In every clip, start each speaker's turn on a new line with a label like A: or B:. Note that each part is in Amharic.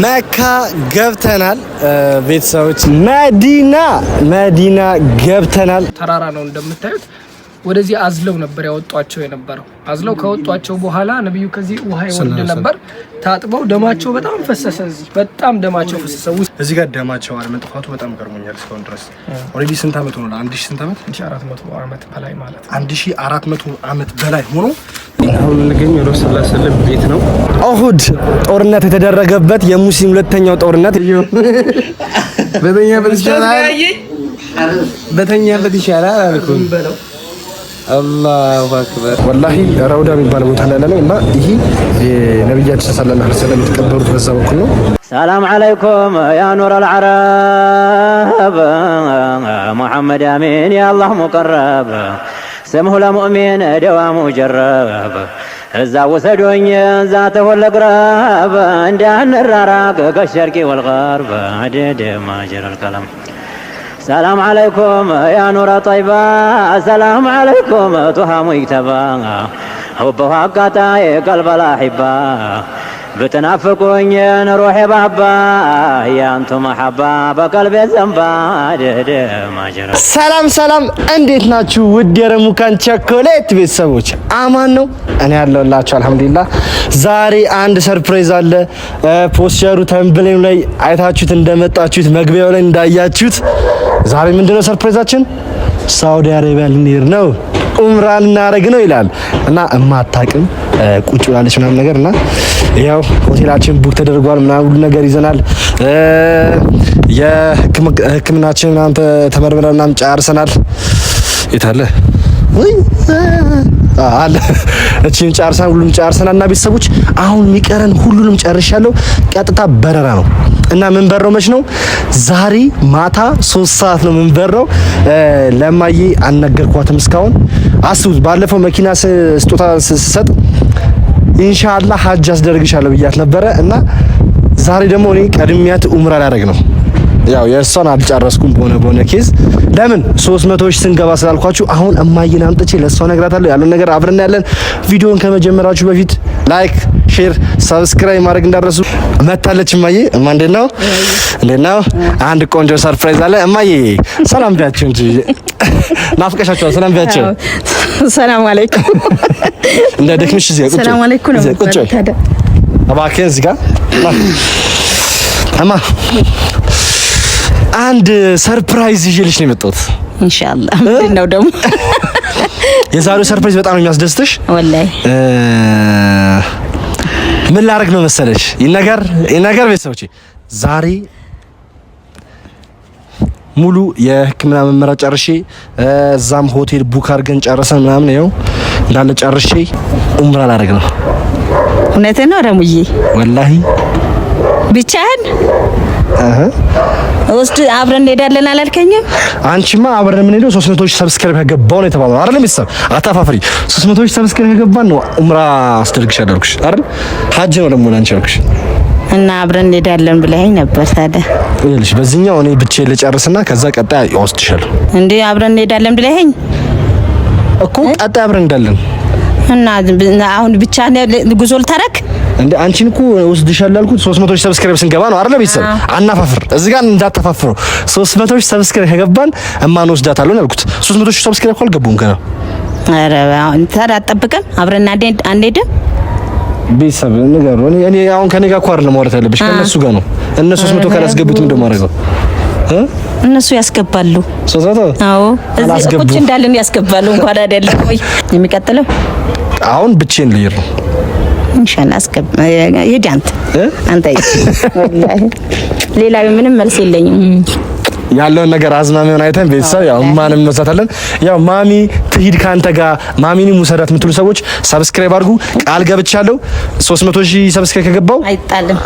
A: መካ ገብተናል ቤተሰቦች መዲና ገብተናል
B: ተራራ ነው እንደምታዩት ወደዚህ አዝለው ነበር ያወጧቸው የነበረው አዝለው ከወጧቸው በኋላ ነብዩ ከዚህ ውሃ ይወርድ ነበር ታጥበው ደማቸው በጣም ፈሰሰ እዚህ በጣም ደማቸው ፈሰሰ
A: እዚህ ጋር ደማቸው አለመጥፋቱ በጣም ገርሞኛል እስካሁን ድረስ ኦሬዲ ስንት አመት ሆነ 1000 ስንት አመት
B: 1400 አመት በላይ ማለት
A: 1400 አመት በላይ ሆኖ
B: አሁን እንገኝ ረሱላህ ሰለላሁ ዐለይሂ ወሰለም ቤት ነው
A: ኡሁድ ጦርነት የተደረገበት የሙስሊም ሁለተኛው ጦርነት በተኛበት ይሻላል አልኩኝ አላሁ አክበር ወላሂ ራውዳ የሚባል ቦታ ላይ ነው እና ይሄ ነብያችን ሰለላሁ ዐለይሂ ወሰለም የተቀበሩት በዛ በኩል ነው።
C: ሰላም አለይኩም ያ ኑር አልዓረብ ሙሐመድ አሚን ያ አላህ ሙቀረብ ስምሁ ለሙእሚን ደዋሙ ጀረብ እዛ ወሰዶኝ እዛ ተወለቅረብ እንዳንራራቅ ከሸርቂ ወልገርብ አደደ ማጀር አልቀለም سلام عليكم يا نور طيبة سلام عليكم تهام يكتبا حبها قطاي قلب الأحبة بتنافقوني نروحي بابا يا انتم محبة بقلبي زنبا ما جرى
A: ሰላም እንዴት ናችሁ ውድ የረሙካን ቸኮሌት ቤተሰቦች አማን ነው እኔ ያለሁላችሁ አልহামዱሊላህ ዛሬ አንድ ሰርፕራይዝ አለ ፖስቸሩ ተምብሌም ላይ አይታችሁት እንደመጣችሁት መግቢያው ላይ እንዳያችሁት ዛሬ ምንድነው ሰርፕራይዛችን ሳውዲ አረቢያ ልንሄድ ነው ኡምራን እናረግ ነው ይላል እና እማታቅም ቁጭ ብላለች ምናምን ነገርና ያው ሆቴላችን ቡክ ተደርጓል ምናምን ሁሉ ነገር ይዘናል የህክምናችን ምናምን ተመርምረን ምናምን ጨርሰናል የታለ ወይ አለ እቺን ጨርሰን ሁሉም ጨርሰናልና ቤተሰቦች አሁን የሚቀረን ሁሉንም ጨርሻለሁ ቀጥታ በረራ ነው እና ምን በረው መች ነው ዛሬ ማታ 3 ሰዓት ነው ምን በረው ለማዬ አነገርኳትም እስካሁን አስቡት ባለፈው መኪና ስጦታ ስሰጥ ኢንሻአላህ ሀጅ አስደርግሻለሁ ብያት ነበረ እና ዛሬ ደግሞ እኔ ቀድሚያት ኡምራ ላደርግ ነው ያው የእሷን አልጨረስኩም በሆነ ኬዝ ለምን 300 ሺህ ስንገባ ስላልኳችሁ አሁን እማዬን አምጥቼ ለሷ ነግራታለሁ ያለው ነገር አብረን ያለን ቪዲዮን ከመጀመራችሁ በፊት ላይክ ሼር ሰብስክራይብ ማድረግ እንዳትረሱ መታለች እማዬ እንዴት ነው አንድ ቆንጆ ሰርፕራይዝ አለ እማዬ ሰላም ቢያችሁ እንጂ ናፍቀሻችሁ ሰላም ቢያችሁ
D: ሰላም አለይኩም
A: እንደ ደክምሽ እዚህ ቁጭ
D: ሰላም አለይኩም
A: ቁጭ አባከን እዚህ ጋር አማ አንድ ሰርፕራይዝ ይዤልሽ ነው የመጣሁት
D: ኢንሻአላህ ምንድነው ደግሞ
A: የዛሬው ሰርፕራይዝ በጣም ነው የሚያስደስትሽ
D: ወላሂ
A: ምን ላደርግ ነው መሰለሽ ይነገር ቤተሰቦቼ ዛሬ ሙሉ የህክምና መመሪያ ጨርሼ እዛም ሆቴል ቡክ አድርገን ጨርሰን ምናምን ነው እንዳለ ጨርሼ ኡምራ ላደርግ ነው
D: እውነቴን ነው ረሙዬ
A: ወላሂ
D: ብቻህን ወስድ አብረን እንሄዳለን አላልከኝም
A: አንቺማ አብረን ምን ሄዶ 300 ሺህ ሰብስክራይብ ከገባው ነው የተባለው አይደል ቤተሰብ አታፋፍሪ 300 ሺህ ሰብስክራይብ ከገባን ነው ኡምራ አስደርግሻለሁ አልኩሽ አይደል ሀጅ ነው ደግሞ ላንቺ አልኩሽ
D: እና አብረን እንሄዳለን ብለኸኝ ነበር ታዲያ
A: ይልሽ በዚህኛው እኔ ብቻዬን ልጨርስና ከዛ ቀጣይ ወስድሻለሁ
D: እንዴ አብረን እንሄዳለን ብለኸኝ
A: እኮ ቀጣይ አብረን እንሄዳለን
D: እና አሁን ብቻ ጉዞ ልታረክ
A: እንዴ አንቺን እኮ ወስድሻለሁ አልኩት 300 ሺህ ሰብስክራይብ ስንገባ ነው አይደል ቤተሰብ አናፋፍር እዚህ ጋር እንዳታፋፍሩ 300 ሺህ ሰብስክራይብ ከገባን እማን ወስዳታለሁ አልኩት 300 ሺህ ሰብስክራይብ አልገቡም ገና
D: ኧረ ታዲያ አትጠብቅም አብረን አንሄድም
A: ቤተሰብ ንገሩ እኔ አሁን ከኔ ጋር እኮ አይደለም ማውራት ያለብሽ ከነሱ ጋር ነው እነሱ 300 ካላስገቡት ምን እንደማደርገው
D: እነሱ ያስገባሉ
A: 300
D: አዎ እዚህ ቁጭ እንዳለን ያስገባሉ እንኳን አይደለም ወይ የሚቀጥለው
A: አሁን ብቻዬን ልሄድ ነው
D: ኢንሻአላህ አስገብ ሂድ አንተ ወላሂ ሌላ ምንም መልስ የለኝም
A: ያለውን ነገር አዝማሚውን አይተን ቤተሰብ ያው ማንም መሳታለን ያው ማሚ ትሂድ ካንተ ጋር ማሚንም ሙሰዳት የምትሉ ሰዎች ሰብስክራይብ አድርጉ ቃል ገብቻለሁ 300 ሺህ ሰብስክራይብ ከገባው
D: አይጣልም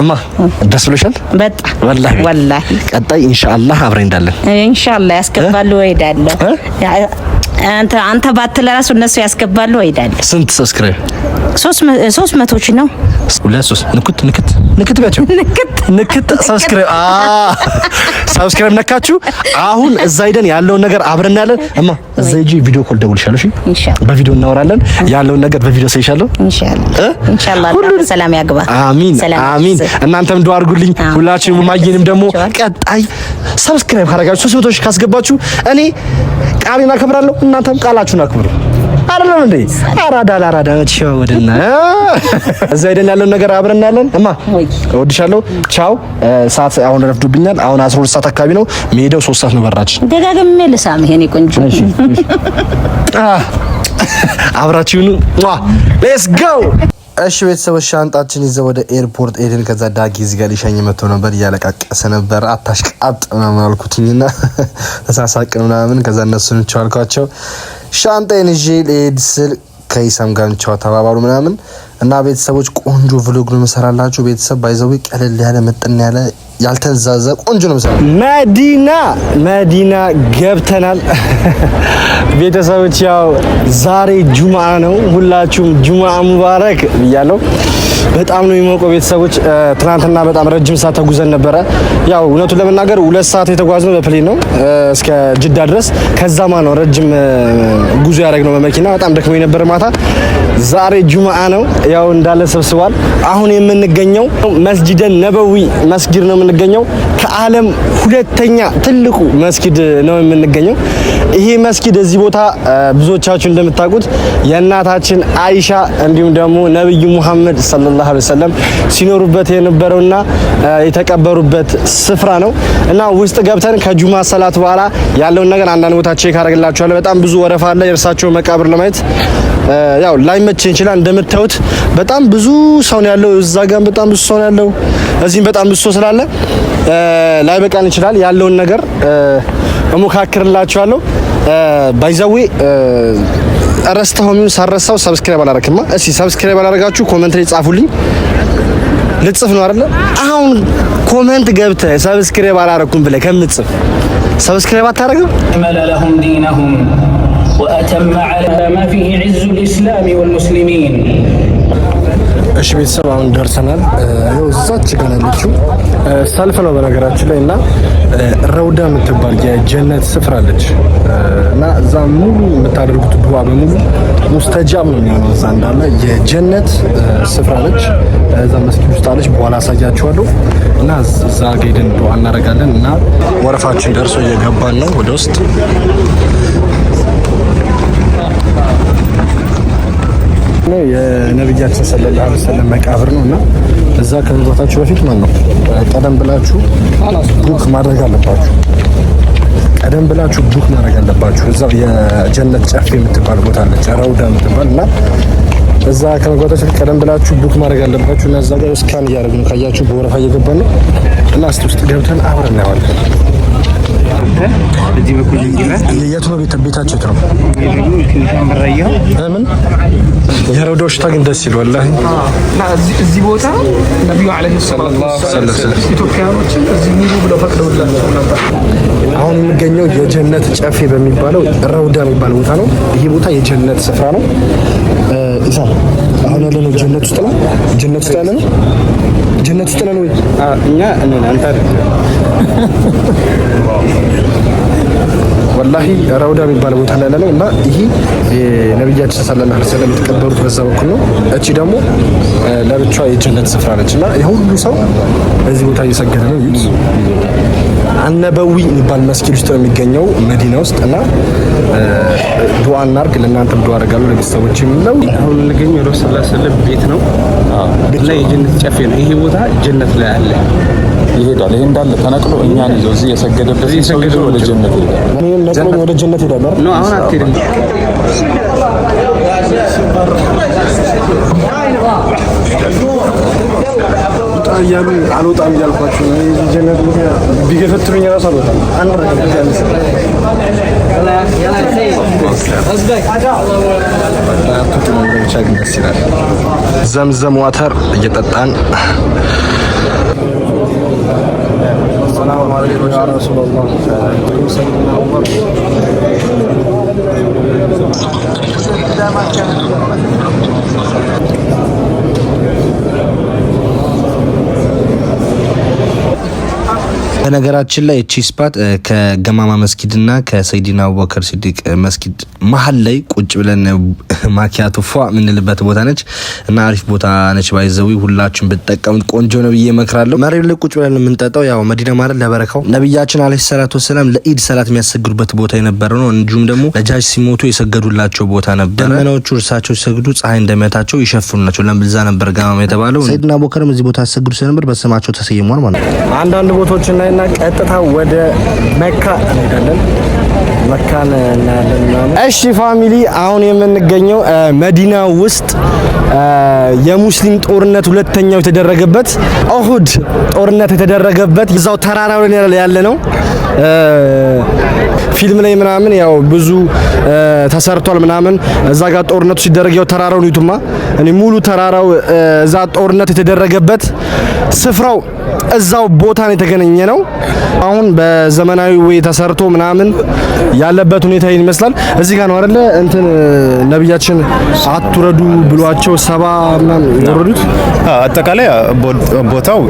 A: እማ ደስ ብሎሻል
D: በጣም ወላሂ
A: ቀጣይ ኢንሻአላህ አብረን እንዳለን
D: ኢንሻአላህ ያስገባሉ እሄዳለሁ አንተ ባትለ ራሱ እነሱ ያስገባሉ እሄዳለሁ
A: ስንት ሰብስክራይብ
D: 300 ነው
A: 2 ንክት ቢያቸው ንክት ሰብስክራይብ ነካችሁ። አሁን እዛ ሄደን ያለውን ነገር አብረን ያለን እማ እዛ ሂጂ ቪዲዮ ኮል ደውልሻለሁ። እሺ ኢንሻአላህ በቪዲዮ እናወራለን። ያለውን ነገር በቪዲዮ ሰይሻለሁ።
D: ኢንሻአላህ ሰላም ያግባ።
A: አሚን አሚን። እናንተም ዱአ አድርጉልኝ። ሁላችሁም ማየንም ደግሞ ቀጣይ ሰብስክራይብ ካረጋችሁ 300 ሺህ ካስገባችሁ እኔ ቃሌን አከብራለሁ፣ እናንተም ቃላችሁን አክብሩ። አይደለም እንዴ? አራዳ ወደና እዛ ሄደን ያለውን ነገር አብረን ያለን እማ እወድሻለሁ። ቻው። ሰዓት አሁን ረፍዶብኛል። አሁን 12 ሰዓት አካባቢ ነው። ሜዳው 3 ሰዓት ነው በራችን።
D: ደጋግሜ ልሳምህ የኔ ቆንጆ።
A: አብራችሁን ሌትስ ጎ። እሺ ቤተሰቦች ሻንጣችን ይዘው ወደ ኤርፖርት ኤደን። ከዛ ዳጊ እዚህ ጋር ሊሸኝ መጥቶ ነበር፣ እያለቃቀሰ ነበር። አታሽቃጥ ምናምን አልኩትኝና ተሳሳቅን ምናምን። ከዛ እነሱን ቻልኳቸው። ሻንጣዬን ይዤ ልሄድ ስል ከይሳም ጋር ቻው ተባባሉ ምናምን እና ቤተሰቦች ቆንጆ ቭሎግ ነው መሰራላችሁ። ቤተሰብ ባይዘው ቀለል ያለ መጥን ያለ ያልተንዛዛ ቆንጆ ነው መሰራ። መዲና ገብተናል ቤተሰቦች። ያው ዛሬ ጁምአ ነው። ሁላችሁም ጁምአ ሙባረክ ብያለሁ። በጣም ነው የሚሞቀው ቤተሰቦች። ትናንትና በጣም ረጅም ሰዓት ተጉዘን ነበረ። ያው እውነቱን ለመናገር 2 ሰዓት የተጓዝነው በፕሌን ነው እስከ ጅዳ ድረስ። ከዛማ ነው ረጅም ጉዞ ያደረግነው በመኪና። በጣም ደክሞኝ ነበር ማታ። ዛሬ ጁምአ ነው። ያው እንዳለ ሰብስቧል። አሁን የምንገኘው መስጂደን ነበዊ መስጊድ ነው የምንገኘው። ከዓለም 2ኛ ትልቁ መስጊድ ነው የምንገኘው። ይሄ መስጊድ እዚህ ቦታ ብዙዎቻችሁ እንደምታውቁት የእናታችን አይሻ እንዲሁም ደግሞ ነብዩ ሙሐመድ ሰለላሁ ዐለይሂ ወሰለም ሲኖሩበት የነበረውና የተቀበሩበት ስፍራ ነው እና ውስጥ ገብተን ከጁማ ሰላት በኋላ ያለውን ነገር አንዳንድ ቦታ ቼክ አደርግላችኋለሁ። በጣም ብዙ ወረፋ አለ የእርሳቸው መቃብር ለማየት። ያው ላይመቸኝ ይችላል። እንደምታዩት በጣም ብዙ ሰው ነው ያለው። እዛ ጋር በጣም ብዙ ሰው ነው ያለው። እዚህም በጣም ብዙ ሰው ስላለ ላይበቃን ይችላል። ያለውን ነገር እሞካክርላችኋለሁ። ባይዛዌ ረስተውም ሳረሳው ሰብስክራይብ አላረክማ። እስኪ ሰብስክራይብ አላረጋችሁ ኮሜንት ላይ ጻፉልኝ። ልጽፍ ነው አይደል? አሁን ኮሜንት ገብተህ ሰብስክራይብ አላረኩም ብለህ ከምጽፍ ሰብስክራይብ አታረግም?
E: ለሁም ዲነሁም ወአተመ ዐላ ማ ፊሂ ዒዙ ልእስላሚ ወልሙስሊሚን።
A: እሺ ቤተሰብ አሁን ደርሰናል። ያው እዛች ጋር ያለችው ሰልፍ ነው በነገራችን ላይ እና ረውዳ የምትባል የጀነት ስፍራ አለች እና እዛ ሙሉ የምታደርጉት ዱዓ በሙሉ ሙስተጃብ ነው የሚሆነው። እዛ እንዳለ የጀነት ስፍራ አለች። እዛ መስጊድ ውስጥ አለች። በኋላ አሳያችኋለሁ እና እዛ ሄደን ዱዓ እናደርጋለን እና ወረፋችን ደርሶ እየገባን ነው ወደ ውስጥ። ነው የነብያችን ሰለላሁ ዐለይሂ ወሰለም መቃብር ነውና እዛ ከመግባታችሁ በፊት ማን ነው ቀደም ብላችሁ ቡክ ማድረግ አለባችሁ። ቀደም ብላችሁ ቡክ ማድረግ አለባችሁ። እዛው የጀነት ጨፌ የምትባል ቦታ አለች ረውዳ የምትባል እና እዛ ከመግባታችሁ በፊት ቀደም ብላችሁ ቡክ ማድረግ አለባችሁ እና እዛ ጋር ስካን እያደረግን ነው። ካያችሁ በወረፋ እየገባን ነው እና እስቲ ውስጥ ገብተን አብረን እናየዋለን።
F: እዚህ በኩል ይላል
A: የቱ ነው ቤታቸው ነው ምን የረውዳው ሽታ ግን ደስ ይላል ወላሂ።
B: እና እዚህ ቦታ ነብዩ አለይሂ ሰላቱ ወሰለም ኢትዮጵያኖችን እዚህ ሙሉ ብለው ፈቅደውላቸው ነበር።
A: አሁን የሚገኘው የጀነት ጨፌ በሚባለው ረውዳ የሚባል ቦታ ነው። ይሄ ቦታ የጀነት ስፍራ ነው። ኢሳ አሁን ያለነው ጀነት ውስጥ ነው። ጀነት ውስጥ ያለነው ጀነት ውስጥ ነው።
F: እኛ አንተ
A: ወላሂ ረውዳ የሚባል ቦታ ላይ ያለነው እና ይሄ የነብያችን ሰለላሁ ዐለይሂ ወሰለም የተቀበሩት በዛ በኩል ነው። እቺ ደግሞ ለብቻዋ የጀነት ስፍራ ነች እና የሁሉ ሰው እዚህ ቦታ እየሰገደ ነው። አነበዊ የሚባል መስጊድ ውስጥ ነው የሚገኘው መዲና ውስጥ እና ዱዓ እናርግ። ለእናንተም ዱዓ አደርጋለሁ ለቤተሰቦችም ነው።
F: አሁን የምንገኘው ረሱል ሰለላሁ ዐለይሂ ወሰለም ቤት ነው እና የጀነት ጨፌ ነው። ይሄ ቦታ ጀነት ላይ አለ
G: ይሄዳል። ይሄ እንዳለ ተነቅሎ እኛን ይዘው እዚህ የሰገደበት ሰው ወደ ጀነት ይሄዳል።
A: እኔም ነቅሎኝ ወደ ጀነት ሄዳለሁ።
F: ነው አሁን አትሄድም።
A: እያሉ አልወጣም እያልኳቸው ነው። እዚህ ጀነት ቢገፈትሩኝ እራሱ አልወጣም። ዘምዘም ዋተር እየጠጣን ሰላም አለይኩም ያ ረሱላህ በነገራችን ላይ እቺ ስፓት ከገማማ መስጊድና ከሰይዲና አቡበከር ሲዲቅ መስጊድ መሀል ላይ ቁጭ ብለን ማኪያቶ ፏ ምንልበት ቦታ ነች እና አሪፍ ቦታ ነች። ባይዘዊ ሁላችሁም ብትጠቀሙት ቆንጆ ነው ብዬ እመክራለሁ። መሬት ላይ ቁጭ ብለን የምንጠጣው ያው መዲና ማለት ለበረካው ነብያችን አለይሂ ሰላቱ ወሰለም ለኢድ ሰላት የሚያሰግዱበት ቦታ የነበረ ነው። እንዲሁም ደግሞ ነጃሽ ሲሞቱ የሰገዱላቸው ቦታ ነበር። ደመናዎቹ እርሳቸው ሲሰግዱ ፀሐይ እንደመታቸው ይሸፍኑ ናቸው። ለምብዛ ነበር ገማማ የተባለው። ሰይዲና አቡበከርም እዚህ ቦታ ያሰግዱ ስለነበር በስማቸው ተሰይሟል ማለት ነው። አንዳንድ ቦታዎች እና ቀጥታ ወደ መካ እንሄዳለን። መካን እናያለን። እሺ ፋሚሊ አሁን የምንገኘው መዲና ውስጥ የሙስሊም ጦርነት ሁለተኛው የተደረገበት ኡሁድ ጦርነት የተደረገበት እዛው ተራራው ላይ ያለ ነው። ፊልም ላይ ምናምን ያው ብዙ ተሰርቷል ምናምን እዛ ጋር ጦርነቱ ሲደረግ ያው ተራራው ነው እኔ ሙሉ ተራራው እዛ ጦርነት የተደረገበት ስፍራው እዛው ቦታ ነው የተገኘ ነው። አሁን በዘመናዊ ወይ ተሰርቶ ምናምን ያለበት ሁኔታ ይመስላል። እዚህ ጋር ነው አይደለ እንትን ነብያችን አትውረዱ ብሏቸው 70 ምናምን የወረዱት።
H: አጠቃላይ ቦታው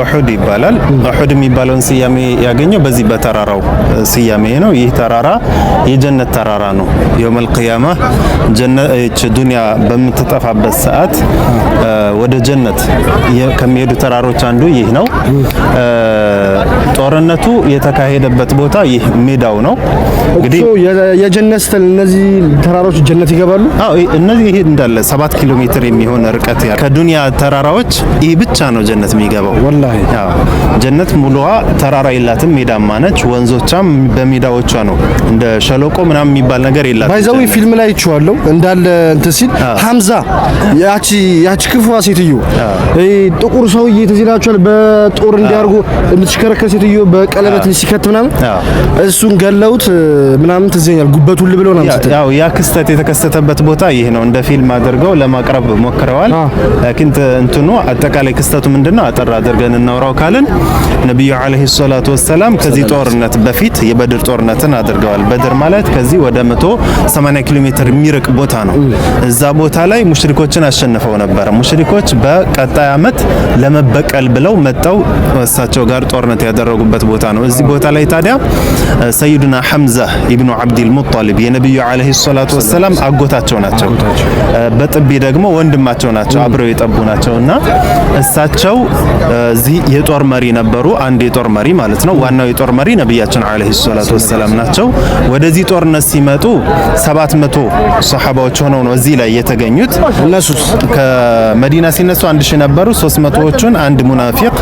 H: ኡሁድ ይባላል። ኡሁድ የሚባለውን ስያሜ ያገኘው በዚህ በተራራው ስያሜ ነው። ይህ ተራራ የጀነት ተራራ ነው። የውመል ቂያማ ጀነት ዱንያ በምትጠፋበት ሰዓት ወደ ጀነት ከሚሄዱ ተራሮች አንዱ ይህ ነው። ጦርነቱ የተካሄደበት ቦታ ይህ ሜዳው ነው። እንግዲህ የጀነት ስተል እነዚህ ተራራዎች ጀነት ይገባሉ። አዎ እነዚህ እንዳለ 7 ኪሎ ሜትር የሚሆን ርቀት ያለው ከዱንያ ተራራዎች ይህ ብቻ ነው ጀነት የሚገባው። ወላሂ አዎ ጀነት ሙሉዋ ተራራ የላትም፣ ሜዳማ ነች። ወንዞቿም በሜዳዎቿ ነው። እንደ ሸለቆ ምናምን የሚባል ነገር የላትም። ባይዘው ፊልም ላይ አይቼዋለሁ እንዳለ እንትን ሲል ሐምዛ ያቺ ክፉዋ ሴትዮ ጥቁር ሰውዬ ተዚላቸዋል በጦር እንዲያርጉ የምትሽከረከር ሴትዮ በቀለበት ሲከት ምናምን እሱን ገለውት ምናምን ተዘኛል ጉበቱ ልብለው ነው ማለት ያው ያ ክስተት የተከሰተበት ቦታ ይሄ ነው። እንደ ፊልም አድርገው ለማቅረብ ሞክረዋል። ላኪን እንትኑ አጠቃላይ ክስተቱ ምንድነው አጠር አድርገን እናውራው ካልን ነብዩ አለይሂ ሰላቱ ወሰለም ከዚህ ጦርነት በፊት የበድር ጦርነትን አድርገዋል። በድር ማለት ከዚህ ወደ 180 ኪሎ ሜትር የሚርቅ ቦታ ነው። እዛ ቦታ ላይ ሙሽሪኮችን አሸንፈው ነበር። ሙሽሪኮች በቀጣይ አመት ለመበቀል ብለው መጣው እሳቸው ጋር ጦርነት ያደረጉበት ቦታ ነው። እዚህ ቦታ ላይ ታዲያ ሰይዱና ሐምዛ ኢብኑ አብዱል ሙጣሊብ የነብዩ አለይሂ ሰላቱ ወሰለም አጎታቸው ናቸው። በጥቢ ደግሞ ወንድማቸው ናቸው። አብረው የጠቡ ናቸውና እሳቸው እዚህ የጦር መሪ ነበሩ። አንድ የጦር መሪ ማለት ነው። ዋናው የጦር መሪ ነብያችን አለይሂ ሰላቱ ወሰለም ናቸው። ወደዚህ ጦርነት ሲመጡ 700 ሱሐባዎች ሆነው ነው እዚህ ላይ የተገኙት። እነሱ ከመዲና ሲነሱ 1000 ነበሩ። 300ዎቹን አንድ ሙናፊቅ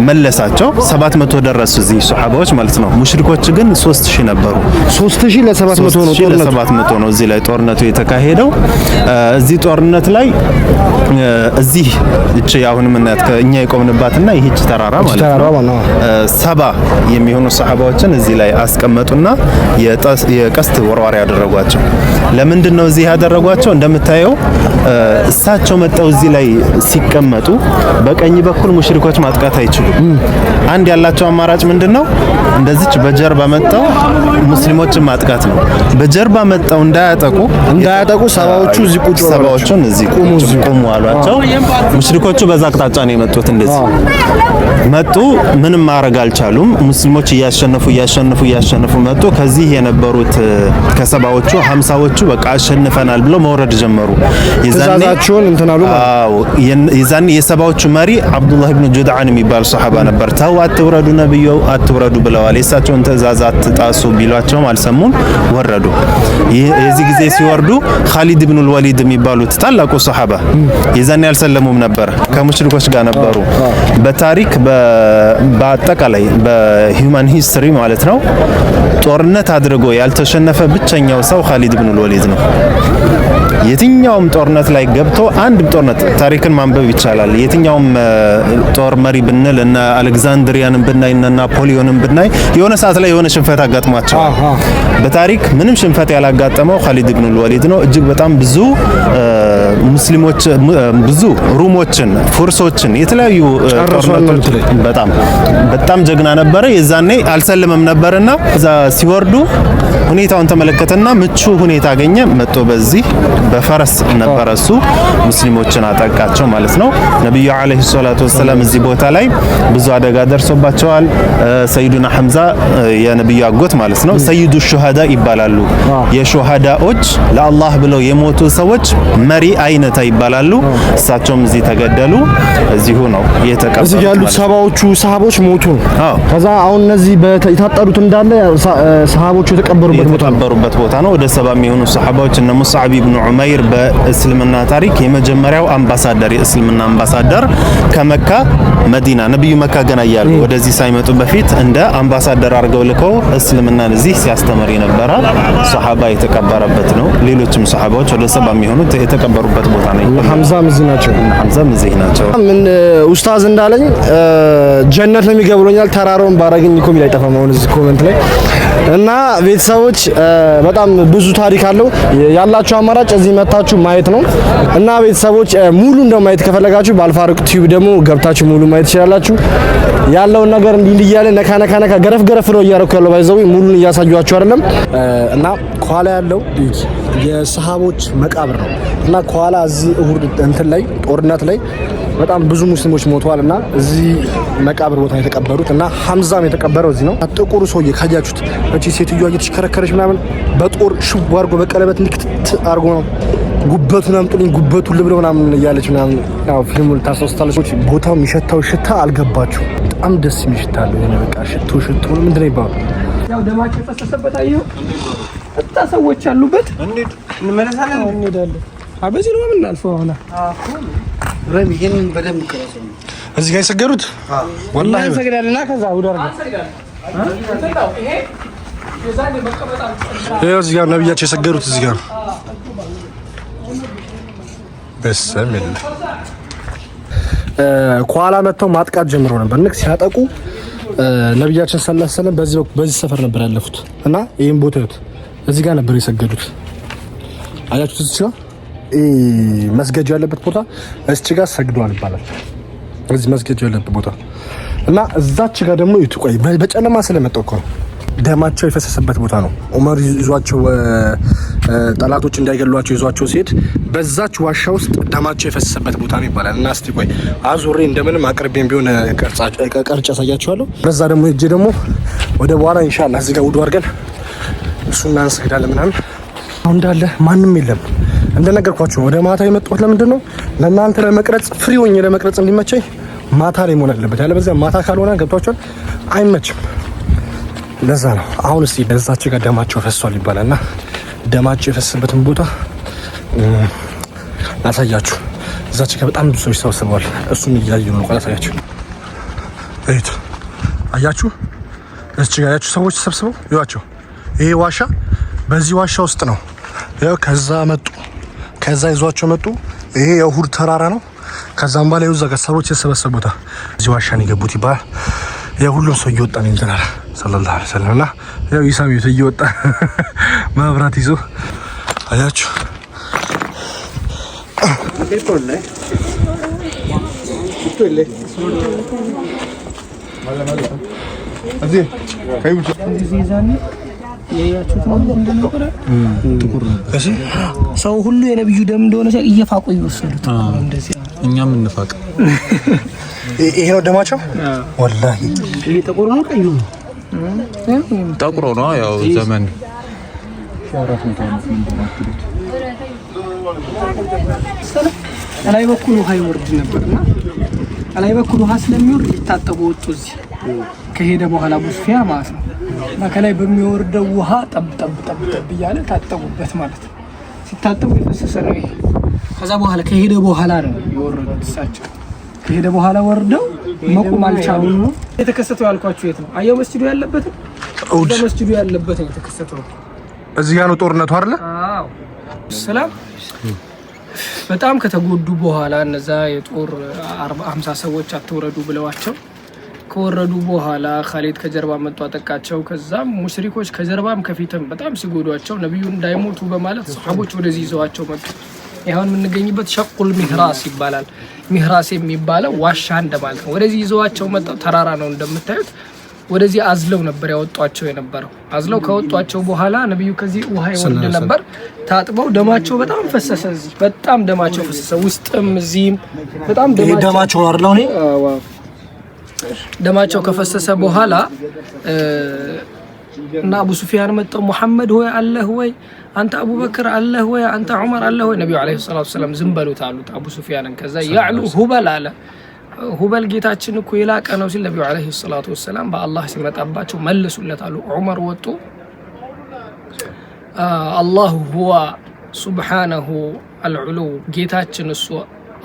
H: መለሳቸው። 700 ደረሱ እዚህ ሱሐባዎች ማለት ነው። ሙሽሪኮች ግን 3000 ነበሩ። 3000 ለ700 ነው ጦርነቱ። ለ700 ነው እዚህ ላይ ጦርነቱ የተካሄደው። እዚህ ጦርነት ላይ እዚህ እቺ አሁን ምናት ከኛ የቆምንባትና ይህች ተራራ ማለት ነው 70 የሚሆኑ ሱሐባዎችን እዚህ ላይ አስቀመጡና የቀስት ወርዋሪ ያደረጓቸው። ለምንድን ነው እዚህ ያደረጓቸው? እንደምታየው እሳቸው መጣው እዚህ ላይ ሲቀመጡ በቀኝ በኩል ሙሽሪኮች ማጥቃት አይችሉም። አንድ ያላቸው አማራጭ ምንድነው? እንደዚች በጀርባ መጣው ሙስሊሞችን ማጥቃት ነው። በጀርባ መጣው እንዳያጠቁ ሰባዎቹ እዚህ ቁጭ ሰባዎቹን እዚህ ቁሙ አሏቸው። ሙሽሪኮቹ በዛ አቅጣጫ ነው የመጡት። እንደዚህ መጡ። ምንም ማድረግ አልቻሉም። ሙስሊሞች እያሸነፉ መጡ። ከዚህ የነበሩት ከሰባዎቹ 50ዎቹ በቃ አሸንፈናል ብለው መውረድ ጀመሩ። የዛናቸውን እንተናሉ። አዎ የዛን የሰባዎቹ መሪ አብዱላህ ኢብኑ ጁድዓን የሚባል ሱሐባ ነበር። ተው አትውረዱ፣ ነብዩ አትውረዱ ብለዋል። የእሳቸውን ትእዛዝ አትጣሱ ቢሏቸውም አልሰሙም፣ ወረዱ። የዚህ ጊዜ ሲወርዱ ኻሊድ ኢብኑ ወሊድ የሚባሉት ታላቁ ሱሐባ የዛን ያልሰለሙም ነበር፣ ከሙሽሪኮች ጋር ነበሩ። በታሪክ በአጠቃላይ በሂውማን ሂስትሪ ማለት ነው ጦርነት አድርጎ ያልተሸነፈ ብቸኛው ሰው ኻሊድ ኢብኑ ወሊድ ነው። የትኛውም ጦርነት ላይ ገብቶ አንድ ጦርነት ታሪክን ማንበብ ይቻላል። የትኛውም ጦር መሪ ብንል እና አሌክዛንድሪያንን ብናይ እና ናፖሊዮንን ብናይ የሆነ ሰዓት ላይ የሆነ ሽንፈት አጋጥሟቸዋል። በታሪክ ምንም ሽንፈት ያላጋጠመው ኻሊድ ኢብኑ ወሊድ ነው። እጅግ በጣም ብዙ ሙስሊሞች ብዙ ሩሞችን ፉርሶችን የተለያዩ ጦርነቶች በጣም ጀግና ነበረ። የዛኔ አልሰለመም ነበርና እዛ ሲወርዱ ሁኔታውን ተመለከተና ምቹ ሁኔታ አገኘ። መጥቶ በዚህ በፈረስ ነበረ እሱ ሙስሊሞችን አጠቃቸው ማለት ነው። ነብዩ አለይሂ ሰላቱ ወሰለም እዚህ ቦታ ላይ ብዙ አደጋ ደርሶባቸዋል። ሰይዱና ሐምዛ የነብዩ አጎት ማለት ነው ሰይዱ ሹሃዳ ይባላሉ። የሹሃዳዎች ለአላህ ብለው የሞቱ ሰዎች መሪ አይነታ ይባላሉ። እሳቸውም እዚህ ተገደሉ። እዚሁ ነው የተቀበሩት።
A: እዚህ ያሉት ሰባዎቹ ሰሃቦች ሞቱ። ከዛ አሁን እነዚህ የታጠሩት እንዳለ ሰሃቦቹ የተቀበሩበት ቦታ ነው። ወደ 70 የሚሆኑ ሰሃባዎች እነ ሙስዓብ ኢብኑ ዑመይር በእስልምና ታሪክ የመጀመሪያው አምባሳደር የእስልምና አምባሳደር ከመካ መዲና ነብዩ መካ ገና እያሉ ወደዚህ ሳይመጡ በፊት እንደ አምባሳደር አድርገው ልከው እስልምናን እዚህ ሲያስተምር የነበረ ሰሃባ የተቀበረበት ነው። ሌሎችም ሰሃባዎች ወደ 70 የሚሆኑት የተቀበሩበት ቦታ ነው። ሐምዛም እዚህ ናቸው። ምን ኡስታዝ እንዳለኝ ጀነት ነው የሚገብሩኛል ተራራውን ባረግኝ እኮ ሚል አይጠፋም። አሁን እዚህ ኮሜንት ላይ እና ቤተሰቦች በጣም ብዙ ታሪክ አለው። ያላችሁ አማራጭ እዚህ መታችሁ ማየት ነው። እና ቤተሰቦች ሙሉ እንደው ማየት ከፈለጋችሁ በአልፋሩቅ ቲዩብ ደግሞ ገብታችሁ ሙሉ ማየት ትችላላችሁ። ያለውን ነገር እንዲህ እያለ ነካ ገረፍ ነው እያረኩ ያለው ባይዘው ሙሉን እያሳዩአችሁ አይደለም። እና ከኋላ ያለው የሰሃቦች መቃብር ነው። እና ከኋላ እዚህ እሁድ እንትን ላይ ጦርነት ላይ በጣም ብዙ ሙስሊሞች ሞተዋል። እና እዚህ መቃብር ቦታ የተቀበሩት እና ሐምዛም የተቀበረው እዚህ ነው። ጥቁሩ ሰውዬ ካያችሁት እቺ ሴትዮዋ እየተሽከረከረች ምናምን በጦር ሽው አድርጎ በቀለበት ንክት አድርጎ ነው ጉበቱን አምጡልኝ ጉበቱን ልብለው ምናምን እያለች ምናምን ያው ፊልሙ ታስወስታለች። ቦታው የሚሸታው ሽታ አልገባችሁ? በጣም ደስ የሚል ሽታ አለው። የሆነ በቃ ሽቶ ምንድን ነው ይባላል?
B: ያው ደማቸው ፈሰሰበት። አየሁ እጣ ሰዎች አሉበት። እንሄዳለን። በዚህ ነው የምናልፈው። አሁን
A: ረሚ ይሄንን በደንብ ከራሰው እዚህ ጋር የሰገዱት ወላሂ
B: ሰግዳልና ከዛ ወደ
A: እዚህ ጋር ነብያቸው የሰገዱት እዚህ ጋር በሰምል ኳላ መተው ማጥቃት ጀምሮ ነበር። ንክ ሲያጠቁ ነብያችን ሰለላሁ ዐለይሂ ወሰለም በዚህ ሰፈር ነበር ያለፉት እና ይሄን ቦታ እዚህ ጋር ነበር የሰገዱት። አያችሁት? እዚህ ጋር መስገጃ ያለበት ቦታ እዚህ ጋር ሰግዷል ይባላል። እዚህ መስገጃ ያለበት ቦታ እና እዛች ጋር ደግሞ ይጥቆይ በጨለማ ስለመጣው እኮ ደማቸው የፈሰሰበት ቦታ ነው። ዑመር ይዟቸው ጠላቶች እንዳይገሏቸው ይዟቸው ሲሄድ በዛች ዋሻ ውስጥ ደማቸው የፈሰሰበት ቦታ ነው ይባላል። እና እስቲ ቆይ አዙሬ እንደምንም አቅርቤም ቢሆን ቀርጬ አሳያችኋለሁ። በዛ ደግሞ እጄ ደግሞ ወደ በኋላ ኢንሻአላህ እዚህ ጋር ውዱ አድርገን እሱና እንሰግዳለን ምናምን። አሁን እንዳለ ማንም የለም እንደነገርኳችሁ። ወደ ማታ የመጣሁት ለምንድን ነው? ለእናንተ ለመቅረጽ ፍሪ ሆኜ ለመቅረጽ እንዲመቸኝ ማታ ላይ መሆን አለበት። ያለበለዚያ ማታ ካልሆነ ገብቷችኋል አይመችም። ለዛ ነው። አሁን እስቲ በዛች ጋር ደማቸው ፈሷል ይባላልና ደማቸው የፈሰሰበትን ቦታ ላሳያችሁ። እዛች ጋር በጣም ብዙ ሰዎች ተሰብስበዋል። እሱን እያዩ ነው። ላሳያችሁ። እዩት። አያችሁ? እዚህ ጋር ያያችሁ ሰዎች ተሰብስበው ይዋቸው። ይሄ ዋሻ በዚህ ዋሻ ውስጥ ነው። ያው ከዛ መጡ፣ ከዛ ይዟቸው መጡ። ይሄ የኡሁድ ተራራ ነው። ከዛም በኋላ ይኸው እዛ ጋር ሰዎች የተሰበሰቡ ቦታ እዚህ ዋሻ ነው የገቡት ይባላል። የሁሉም ሰው እየወጣ ነው እንተናል ሰለላሁ ዐለይሂ ወሰለም እና ያው ኢሳሚው እየወጣ መብራት ይዞ አያችሁ።
B: ሰው ሁሉ የነብዩ ደም እንደሆነ እየፋቁ ይወሰዱት። እንደዚህ
G: እኛም እንፋቅ።
A: ይሄ ነው ደማቸው። ወላሂ
B: ይሄ ጥቁር ነው ቀይ ነው?
G: ጠቁሮ ነው ያው ዘመን
B: ላይ በኩል ውሃ ይወርድ ነበርና ላይ በኩል ውሃ ስለሚወርድ ሊታጠቡ ወጡ። እዚህ ከሄደ በኋላ ቡስፊያ ማለት ነው። እና ከላይ በሚወርደው ውሃ ጠብ እያለ ታጠቡበት ማለት ነው። ሲታጠቡ የፈሰሰ ነው ይሄ። ከዛ በኋላ ከሄደ በኋላ ነው የወረዱት እሳቸው። ከሄደ በኋላ ወርደው መቆም አልቻሉም ነው የተከሰተው። ያልኳችሁ የት ነው? አየው መስጂዱ ያለበት ወደ መስጂዱ ያለበት ነው የተከሰተው።
A: እዚህ ጋር ነው ጦርነቱ አይደለ?
B: አዎ። ሰላም በጣም ከተጎዱ በኋላ እነዛ የጦር 50 ሰዎች አትወረዱ ብለዋቸው ከወረዱ በኋላ ኻሊድ ከጀርባ መጥቶ አጠቃቸው። ከዛም ሙሽሪኮች ከጀርባም ከፊትም በጣም ሲጎዷቸው ነብዩ እንዳይሞቱ በማለት ሰሃቦች ወደዚህ ይዘዋቸው መጡ። ይሁን የምንገኝበት ሸቁል ሚህራስ ይባላል። ሚህራስ የሚባለው ዋሻ እንደማለት ነው። ወደዚህ ይዘዋቸው መጣው ተራራ ነው እንደምታዩት። ወደዚህ አዝለው ነበር ያወጧቸው የነበረው። አዝለው ካወጧቸው በኋላ ነብዩ ከዚህ ውሃ ይወርድ ነበር። ታጥበው ደማቸው በጣም ፈሰሰ። እዚህ በጣም ደማቸው ፈሰሰ። ውስጥም እዚህም በጣም
A: ደማቸው አይደል ነው።
B: ደማቸው ከፈሰሰ በኋላ እና አቡ ሱፊያን መጣው መሐመድ ሆይ አለህ ወይ አንተ አቡበክር አለህ ወይ አንተ ዑመር አለህ ወይ? ነብዩ አለይሂ ሰላቱ ሰላም ዝም በሉት አሉት አቡ ሱፊያንን። ከዛ ያዕሉ ሁበል አለ። ሁበል ጌታችን እኮ የላቀ ነው ሲል ነብዩ አለይሂ ሰላቱ ሰላም በአላህ ሲመጣባቸው መልሱለት አሉ። ዑመር ወጡ አላሁ ሁወ ሱብሃነሁ አልዑሉ ጌታችን እሱ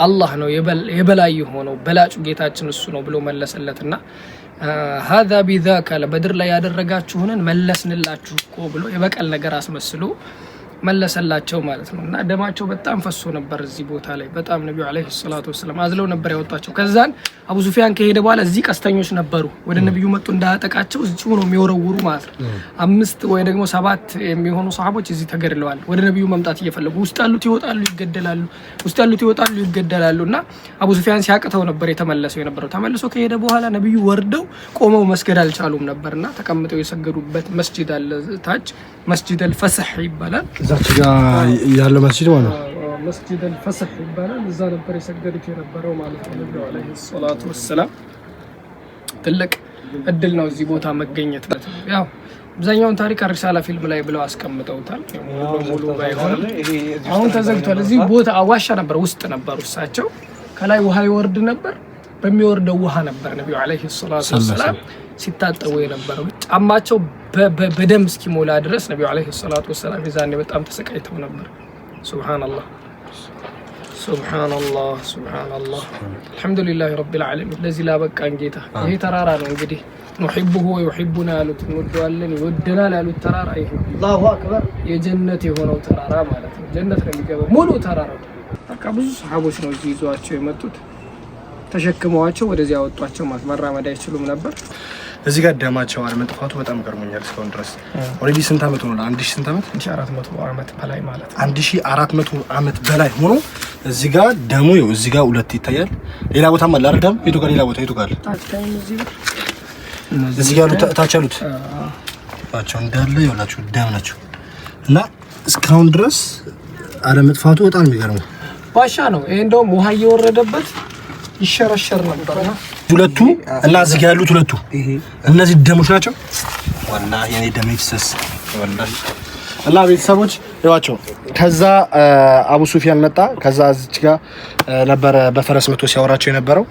B: አላህ ነው የበላይ የሆነው በላጩ ጌታችን እሱ ነው ብሎ መለሰለትና هذا بذاك ለበድር ላይ ያደረጋችሁንን መለስንላችሁ እኮ ብሎ የበቀል ነገር አስመስሎ መለሰላቸው ማለት ነው። እና ደማቸው በጣም ፈሶ ነበር እዚህ ቦታ ላይ በጣም ነብዩ አለይሂ ሰላቱ ወሰለም አዝለው ነበር ያወጣቸው። ከዛን አቡ ሱፊያን ከሄደ በኋላ እዚህ ቀስተኞች ነበሩ ወደ ነብዩ መጡ እንዳያጠቃቸው እዚሁ ነው የሚወረውሩ ማለት ነው። 5 ወይ ደግሞ 7 የሚሆኑ ሰሃቦች እዚህ ተገድለዋል። ወደ ነብዩ መምጣት እየፈለጉ ውስጥ ያሉት ይወጣሉ ይገደላሉ፣ ውስጥ ያሉት ይወጣሉ ይገደላሉና አቡ ሱፊያን ሲያቅተው ነበር የተመለሰው የነበረው። ተመልሶ ከሄደ በኋላ ነብዩ ወርደው ቆመው መስገድ አልቻሉም ነበርና ተቀምጠው የሰገዱበት መስጂድ አለ ታች መስጂድ አልፈስህ ይባላል።
A: እዛች ጋር ያለው መስጂድ ማለት ነው።
B: መስጂድ አልፈስህ ይባላል። እዛ ነበር የሰገዱት የነበረው ማለት ነው። ነብዩ አለይሂ ሰላቱ ወሰለም ትልቅ እድል ነው እዚህ ቦታ መገኘት ነው። ያው አብዛኛውን ታሪክ አርሳላ ፊልም ላይ ብለው አስቀምጠውታል። ሙሉ ባይሆንም አሁን ተዘግቷል። እዚህ ቦታ ዋሻ ነበር፣ ውስጥ ነበሩ እሳቸው። ከላይ ውሃ ይወርድ ነበር። በሚወርደው ውሃ ነበር ነብዩ አለይሂ ሰላቱ ወሰለም ሲታጠቡ የነበረው። ጫማቸው በደም እስኪሞላ ድረስ ነብዩ አለይሂ ሰላቱ ወሰለም ይዛኔ በጣም ተሰቃይተው ነበር። ሱብሃንአላህ ሱብሃንአላህ ሱብሃንአላህ። አልሐምዱሊላህ ረቢል ዓለሚን ለዚህ ላበቃን ጌታ። ይሄ ተራራ ነው እንግዲህ ኑሂቡሁ ወዩሂቡና ያሉት እንወደዋለን ይወደናል ያሉት ተራራ ይሄ አላሁ አክበር የጀነት የሆነው ተራራ ማለት ነው። ጀነት ነው የሚገባው ሙሉ ተራራ። በቃ ብዙ ሰሃቦች ነው እዚህ ይዟቸው የመጡት ተሸክመዋቸው ወደዚህ ያወጧቸው ማለት መራመድ አይችሉም ነበር።
A: እዚህ ጋር ደማቸው አለመጥፋቱ በጣም ገርሞኛል እስካሁን ድረስ። ኦሬዲ ስንት አመት ሆኖ? 1000 ስንት አመት? 1400 አመት በላይ ማለት ነው። 1400 አመት በላይ ሆኖ እዚህ ጋር ደሙ ይኸው እዚህ ጋር ሁለት ይታያል። ሌላ ቦታ ማለት አይደለም። የቱ ጋር ሌላ ቦታ የቱ ጋር? እዚህ ጋር ታች ያሉት ባቸው እንዳለ ይኸውላችሁ ደም ናቸው። እና እስካሁን ድረስ አለመጥፋቱ በጣም የሚገርመው
B: ዋሻ ነው። ይሄ እንደውም ውሃ እየወረደበት ይሸረሸር ነበርና
A: ሁለቱ እና እዚህ ጋር ያሉት ሁለቱ እነዚህ ደሞች ናቸው። ወላሂ የኔ ደም ይፍሰስ ወላሂ። እና ቤተሰቦች ይዋቸው ከዛ አቡ ሱፊያን መጣ። ከዛ እዚህ ጋር ነበረ በፈረስ መቶ ሲያወራቸው የነበረው።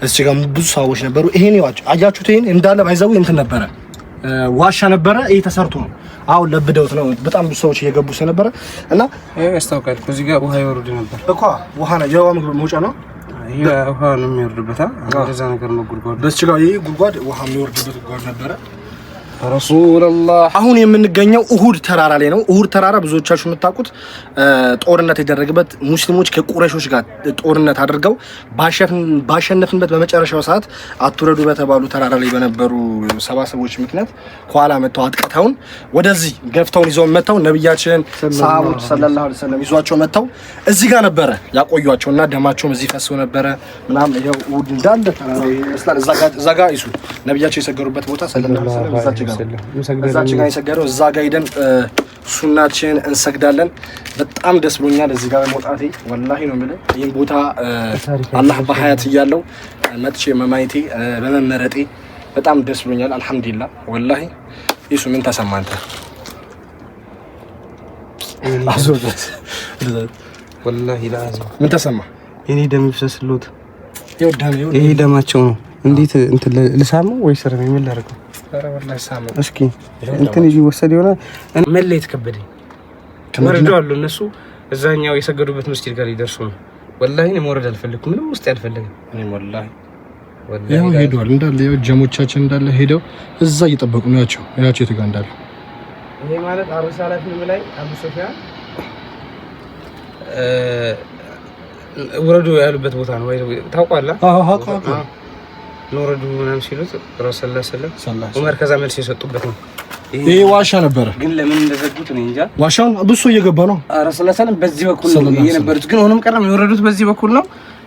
A: እዚህ ጋር ብዙ ሰዎች ነበሩ። ይሄን ይዋቸው አያችሁት? ይሄን እንዳለ ባይዘው እንትን ነበረ ዋሻ ነበረ። ይሄ ተሰርቶ ነው አሁን ለብደውት ነው። በጣም ብዙ ሰዎች እየገቡ ስለነበረ እና
F: ያስታውቃል። ከዚህ ጋር ውሃ ይወርድ ነበር
A: እኮ ውሃ ነው የውሃ መውጫ ነው።
F: ውሃ ነው የሚወርድበት እንደዛ ነገር ነው። ጉድጓድ
A: በዚህ ጋር ይሄ ጉድጓድ ውሃ የሚወርድበት ጉድጓድ ነበረ። ረሱላህ አሁን የምንገኘው ኡሁድ ተራራ ላይ ነው። ኡሁድ ተራራ ብዙዎቻችሁ የምታውቁት ጦርነት የደረገበት ሙስሊሞች ከቁረይሾች ጋር ጦርነት አድርገው ባሸነፍንበት በመጨረሻው ሰዓት አትውረዱ በተባሉ ተራራ ላይ በነበሩ ሰባሰቦች ምክንያት ከኋላ መተው አጥቀታውን ወደዚህ ገፍተውን ይዘው መተው ነብያችን ሰሃቦች ሰለላሁ ዐለይሂ ወሰለም ይዟቸው መተው እዚህ ጋር ነበረ ያቆዩአቸውና ደማቸውም እዚህ ፈሰው ነበረ ምናምን። ይሄው ኡሁድ እንዳለ ተራራ ይመስላል። እዛ ጋር ይሱ ነብያቸው የሰገሩበት ቦታ ሰለላሁ ዐለይሂ ወሰለም እዛች ጋር የሰገደው እዛ ጋር ሄደን ሱናችን እንሰግዳለን። በጣም ደስ ብሎኛል እዚህ ጋር መውጣቴ ወላሂ ነው የምልህ። ይሄን ቦታ አላህ በሐያት እያለው መጥቼ መማየቴ በመመረጤ በጣም ደስ ብሎኛል። አልሐምዱሊላህ ወላሂ። ይሱ ምን ተሰማህ አንተ? አዞበት
F: ወላሂ ላዚም
A: ምን ተሰማህ?
F: የኔ ደም ይፍሰስልዎት።
A: ይሄ
F: ደማቸው ነው። እንዴት እንትን ልሳመው ወይስ ረም ምን ላድርገው? እስኪ እንትን ይወሰድ ይሆናል።
B: መለየት ከበደኝ። ተመረደው አሉ እነሱ እዛኛው የሰገዱበት መስጊድ ጋር ይደርሱ ነው። ወላሂ እኔ መውረድ አልፈልግም። ምንም ውስጥ ያልፈልግም። እኔ ወላሂ
A: ያው ሄዷል እንዳለ ያው ጀሞቻችን እንዳለ ሄደው እዛ እየጠበቁ ነው ያቸው የት ጋር እንዳለ።
F: ይሄ ማለት አርሳላ ፊልም ላይ አቡ ሱፊያን ወረዱ ያሉበት ቦታ ነው ወይ ታውቃለህ?
A: አዎ
F: ኖረዱ ምናምን ሲሉት ረሱላህ ሰለላሁ ዑመር ከዛ መልስ የሰጡበት ነው።
A: ይሄ ዋሻ ነበረ፣
F: ግን ለምን እንደዘጉት እኔ እንጃ።
A: ዋሻውን ብዙ እየገባ ነው።
F: ረሱላህ ሰለላሁ በዚህ በኩል ነው የነበሩት፣ ግን ሆኖም ቀረም የወረዱት በዚህ በኩል ነው።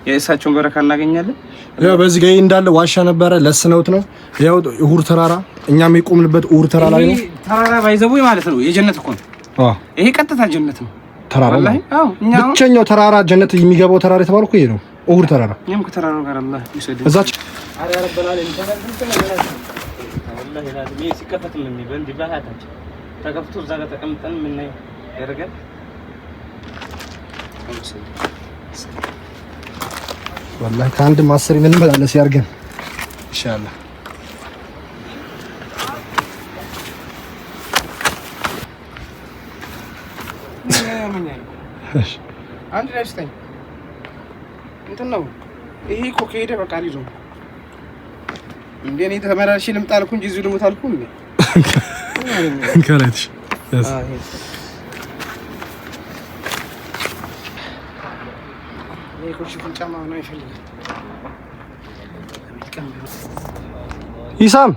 F: የእሳቸውን በረካ እናገኛለን።
A: ያው በዚህ ጋር እንዳለ ዋሻ ነበረ፣ ለስነውት ነው። ያው ኡሁድ ተራራ እኛም የቆምንበት ኡሁድ ተራራ ላይ ነው።
F: ተራራ ባይዘቡ ማለት ነው የጀነት እኮ ነው። ይሄ ቀጥታ ጀነት ነው
A: ተራራ።
F: ወላሂ
A: ብቸኛው ተራራ ጀነት የሚገባው ተራራ የተባለው እኮ ይሄ ነው፣ ኡሁድ ተራራ።
F: እኛም ከተራራው ጋር አላህ ይሰደድ
A: እዛች
F: አሪያ ረበላል ወላሂ ላዚ ሲከፈት ምን ይበል ዲባታች ተከፍቶ እዛ ጋር ተቀምጠን ምን ነው ያደርጋል።
A: ወላሂ ከአንድ ማሰሪ ምን መላለስ ያርገን ኢንሻአላህ።
F: አንድ ላይ ስተኝ እንትን ነው ይሄ እኮ ከሄደ በቃ ልጅ ነው እንዴ? እኔ ተመራሽ ልምጣ አልኩ እንጂ እዚሁ ልሞት አልኩ እንዴ?
A: ከረትሽ ኢሳም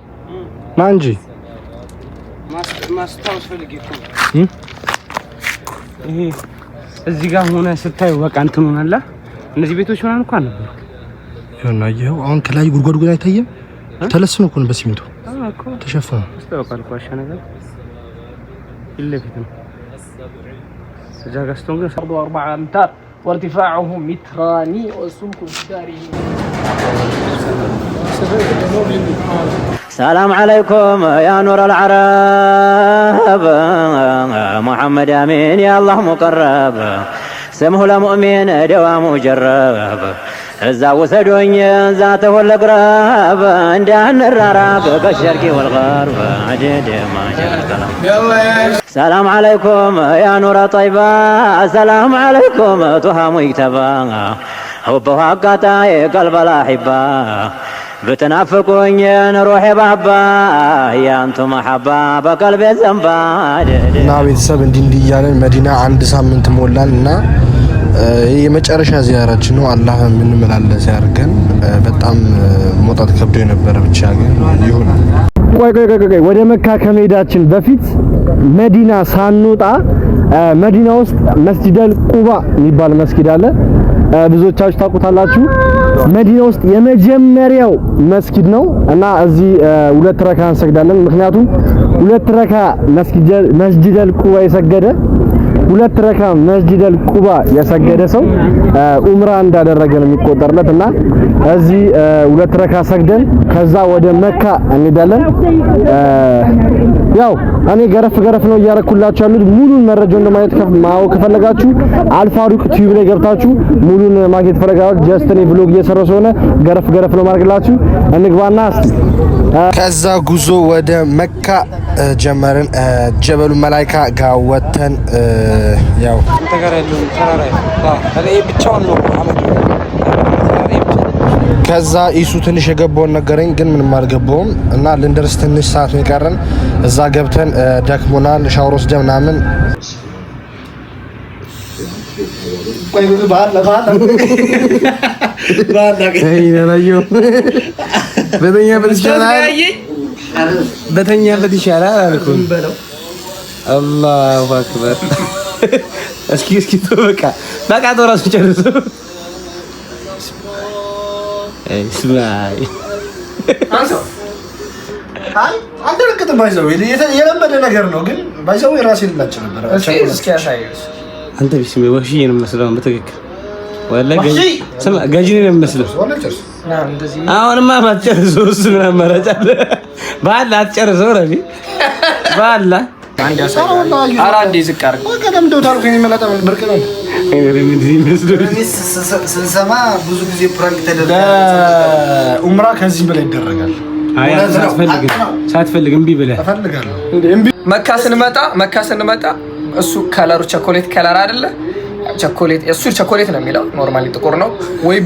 A: ና እንጂ
F: ማስታወስ ፈልጌ እኮ ይሄ እዚህ ጋር ሆነ ስታዩ በቃ እንትን ሆናላ። እነዚህ ቤቶች ምናምን እንኳን ነበር
A: ይሆና ይሄው አሁን ከላይ ጉድጓድ ጉድ አይታየም። ተለስኖ እኮ ነው በሲሚንቶ ተሸፈነ።
F: አስተውቃል ቋሻ ነገር ይለፊት ነው سجاغستون
B: أرض 4 أمتار وارتفاعه متران وسمك داره.
C: سلام عليكم يا نور العرب محمد امين يا الله مقرب سمه لمؤمن دوام مجرب እዛ ወሰዶኝ ዛተ ወለቅራብ እንዳን ራራብ በሸርቂ ወልغرب عدد ما جركلام سلام عليكم يا نور طيبة سلام عليكم تهام يكتبا حبها قطاي قلب الاحبة بتنافقوني نروح بابا يا انتم محبة بقلب الزنبا
A: ና ቤተሰብ እንዲህ እያለን መዲና አንድ ሳምንት ሞላልና የመጨረሻ ዚያራችን ነው። አላህ ምን መላለስ ያርገን። በጣም ሞጣት ከብዶ የነበረ ብቻ ግን ይሁን። ቆይ ወደ መካ ከመሄዳችን በፊት መዲና ሳንወጣ መዲና ውስጥ መስጂደል ቁባ የሚባል መስጊድ አለ። ብዙዎቻችሁ ታውቁታላችሁ። መዲና ውስጥ የመጀመሪያው መስጊድ ነው እና እዚህ 2 ረካ እንሰግዳለን። ምክንያቱም 2 ረካ መስጂደል ቁባ የሰገደ 2 ረካ መስጂደል ቁባ የሰገደ ሰው ኡምራ እንዳደረገ ነው የሚቆጠርለት እና እዚህ 2 ረካ ሰግደን ከዛ ወደ መካ እንሄዳለን። ያው እኔ ገረፍ ነው እያረኩላችሁ ያሉት። ሙሉን መረጃውን ለማየት ማወቅ ከፈለጋችሁ አልፋሩቅ ቲቪ ላይ ገብታችሁ ሙሉን ማግኘት ፈለጋችሁ። ጀስት እኔ ብሎግ እየሰራሁ ስለሆነ ገረፍ ነው ማድረግላችሁ። እንግባና እስቲ ከዛ ጉዞ ወደ መካ ጀመርን። ጀበሉ መላይካ ጋር ወተን ያው
F: ተጋራ ያለው ተራራ አለ ብቻውን ነው አመድ።
A: ከዛ ኢሱ ትንሽ የገባውን ነገረኝ፣ ግን ምንም አልገባውም እና ልንደርስ ትንሽ ሰዓት ነው የቀረን። እዛ ገብተን ደክሞናል፣ ሻወር ወስደን ምናምን
F: በተኛበት ይሻላል አልኩኝ። አላሁ አክበር። እስኪ በቃ ተራሱ ጨርሱ። ስማይ
A: አንተ ልክት ባይዘው የለመደ ነገር ነው፣ ግን ባይዘው የራሴ ልላችሁ ነበር።
F: እስኪ ያሳየው አንተ ቢስሚ ወህሺ ነው መስለው በትክክል ወላሂ ስማ ጋጂኔ ነው መስለው። አሁንማ ባትጨርሰው እሱ ምን አማራጭ አለ? ባላ አትጨርሰው ረቢ ባላ አንድ ያሳየው አራንዴ ዝቅ አድርግ
A: ቀደም ዶታሩ ከኔ መላጣ ብርቅ ነው። ስንሰማ ብዙ ጊዜ ፕራንክ ተደረገ። ኡምራ ከዚህ በላይ ይደረጋል።
F: አይ ሳትፈልግ እምቢ ብለህ
A: እፈልጋለሁ።
B: መካ ስንመጣ እሱ ከለሩ ቸኮሌት ከለር አይደለ? ቸኮሌት እሱ ቸኮሌት ነው የሚለው። ኖርማሊ ጥቁር ነው። ወይ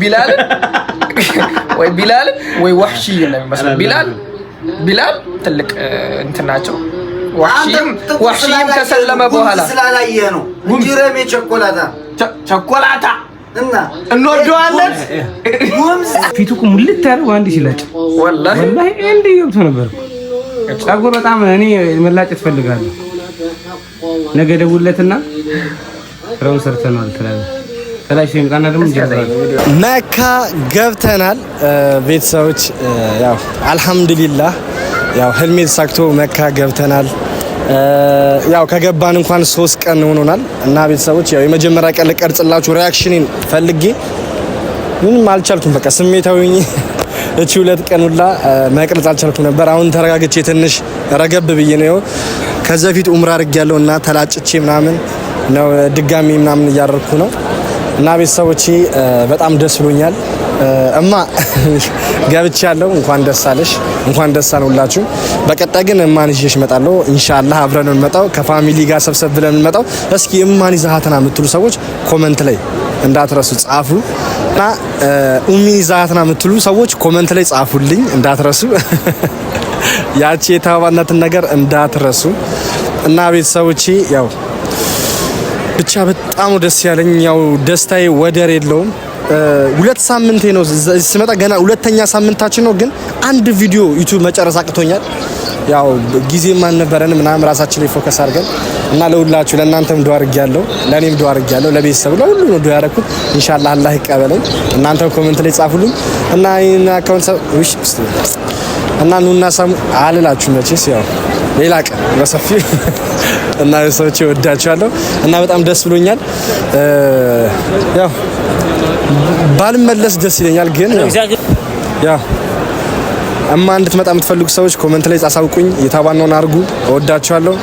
B: ቢላል ወይ ወህሺ ነው የሚመስለው። ቢላል ትልቅ እንትን ናቸው። ወህሺም ከሰለመ በኋላ
I: ስላላየ ነው እንጂ ረሜ ቸኮላታ እና
B: እንወደዋለን።
F: ፊቱ ሙልት ያለው አንድ ሲላጭ ወላሂ እንዴ ገብቶ ነበር። ጸጉር በጣም እኔ መላጨት ፈልጋለሁ። ነገ ደውለትና ስራውን ሰርተናል ትላለህ። ተላሽ እንቃና ደግሞ እንጀራለን።
A: መካ ገብተናል ቤተሰቦች። ያው አልሐምዱሊላህ ያው ህልሜ ተሳክቶ መካ ገብተናል። ያው ከገባን እንኳን 3 ቀን ሆኖናል እና ቤተሰቦች ያው የመጀመሪያ ቀን ልቀርጽላችሁ ሪአክሽኔን ፈልጌ ምንም አልቻልኩም። በቃ ስሜታዊ ሆኜ እቺ 2 ቀን ሁላ መቅረጽ አልቻልኩም ነበር። አሁን ተረጋግቼ ትንሽ ረገብ ብዬ ነው። ከዛ ፊት ኡምራ አድርጌያለሁ እና ተላጭቼ ምናምን ነው ድጋሚ ምናምን እያደረኩ ነው እና ቤተሰቦቼ በጣም ደስ ብሎኛል። እማ ገብቻለሁ። እንኳን ደስ አለሽ፣ እንኳን ደስ አለውላችሁ። በቀጣይ ግን እማን ይዤሽ እመጣለሁ ኢንሻአላህ። አብረን ነው እንመጣው ከፋሚሊ ጋር ሰብሰብ ብለን እንመጣው። እስኪ እማን ይዛሃትና የምትሉ ሰዎች ኮመንት ላይ እንዳትረሱ ጻፉ እና ኡሚ ይዛሃትና የምትሉ ሰዎች ኮመንት ላይ ጻፉልኝ እንዳትረሱ። ያቺ የታባናትን ነገር እንዳትረሱ እና ቤተሰቦቼ ያው ብቻ በጣም ደስ ያለኝ ያው ደስታዬ ወደር የለውም። 2 ሳምንቴ ነው ስመጣ ገና 2ኛ ሳምንታችን ነው። ግን አንድ ቪዲዮ ዩቲዩብ መጨረስ አቅቶኛል። ያው ጊዜም አልነበረንም ምናምን ራሳችን ላይ ፎከስ አድርገን እና ለሁላችሁ ለእናንተም ዱአ አድርጌያለሁ፣ ለኔም ዱአ አድርጌያለሁ፣ ለቤተሰብ ለሁሉ ነው ዱአ ያደረኩት። ኢንሻአላህ አላህ ይቀበለኝ። እናንተም ኮሜንት ላይ ጻፉልኝ እና ይሄን አካውንት ውሽ እና ኑና ሰሙ አልላችሁ መቼስ ያው ሌላ ቀን በሰፊው እና ሰዎች ወዳቻለሁ እና በጣም ደስ ብሎኛል። ያው ባልመለስ ደስ ይለኛል ግን ያው እማ እንድትመጣ የምትፈልጉ ሰዎች ኮሜንት ላይ አሳውቁኝ። የታባነውን አርጉ። ወዳቻለሁ።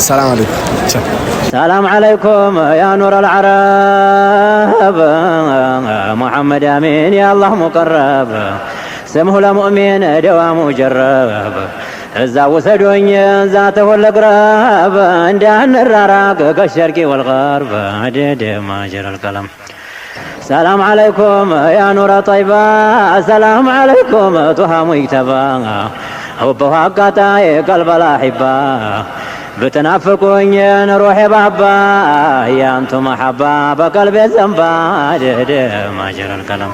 A: ሰላም አለይኩም።
C: ሰላም አለይኩም ያ ኑር አልዓረብ ሙሐመድ አሚን ያ አላህ ሙቀረብ سمه لمؤمن دوام جرب እዛ ወሰዶኝ እዛ ተወለግረብ እንዳን ራራቅ ከሸርቂ والغرب عدد ما جرى القلم سلام عليكم يا نور طيبة سلام عليكم طه مكتبا حبها قطاي قلب الاحبة بتنافقوني روحي بابا يا انتم محبة بقلبي زنبا عدد ما جرى القلم